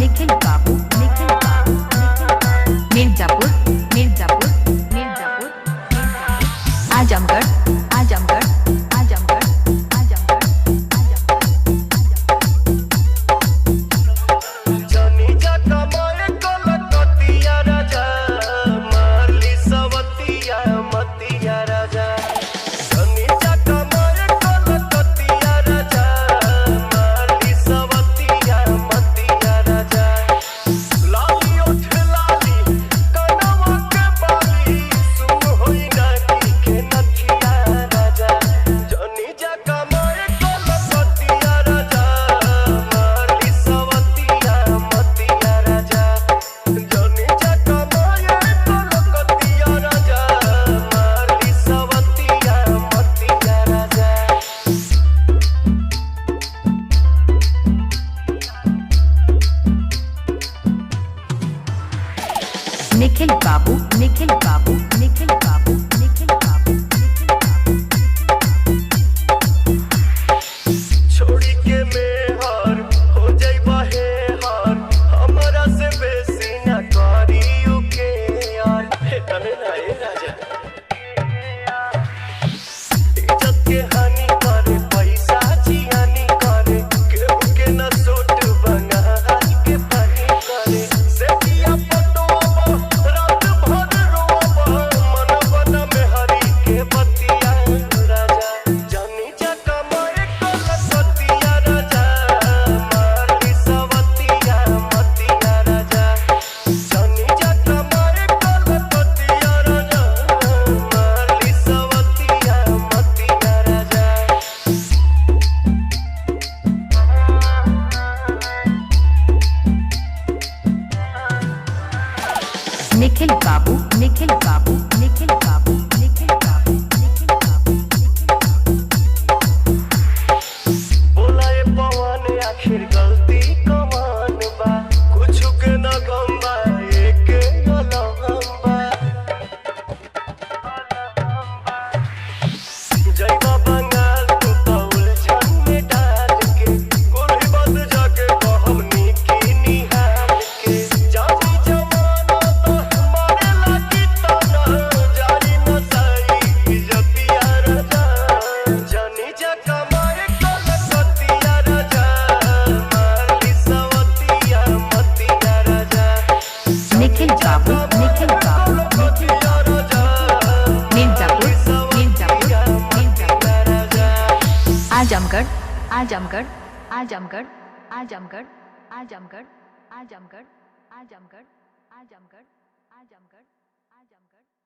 निखिल बाबू मिर्जापुर मिर्जापुर मिर्जापुर आजमगढ़ आजमगढ़ आजमगढ़ आजमगढ़ जानी जा कमाए कलकतिया राजा मारली सवतिया मतिया राजा जानी जा कमाए कलकतिया राजा मारली सवतिया मतिया राजा लाली उठ लाली कनवा के बाली सुन होई ना की के नथिया राजा जानी जा कमाए कलकतिया राजा मारली सवतिया मतिया राजा जानी जा कमाए कलकतिया राजा मारली सवतिया मतिया राजा निखिल बाबू निखिल बाबू निखिल बाबू निखिल बाबू छोड़ी के मेहर हो जाइबा हे हार हमरा से बेसी ना करियो के यार हे तने ना ए राजा इज्जत के हानि करे पैसा जियानी करे केहू के ना सोट बंगाल के पानी करे से किया पटोबा रात भर रोबा मन बना में हरी के बतिया राजा जानी जा कमाए कलकतिया राजा मारली सवतिया मतिया राजा जानी जा कमाए कलकतिया राजा मारली सवतिया मतिया राजा निखिल बाबू निखिल बाबू निखिल बाबू निखिल बाबू निखिल बाबू बोला ए पवन आखिर गलती कमान बा कुछ के न गम बा एके अलहम बा जइबा बंगाल तू तो उलझन में डाल के कोई बात जाके कहम नीकी निहाल के जानी जमाना तो हमारे लागी तना जाई न साई इज्जतिया राजा जानी जा कमाए कलकतिया राजा मारली सवतिया मतिया राजा निखिल बाबू निखिल बाबू कलकतिया राजा मिर्जापुर मिर्जापुर मिर्जापुर राजा आजमगढ़ आजमगढ़ आजमगढ़ आजमगढ़ आजमगढ़ आजमगढ़ आजमगढ़ आजमगढ़ आजमगढ़ आजमगढ़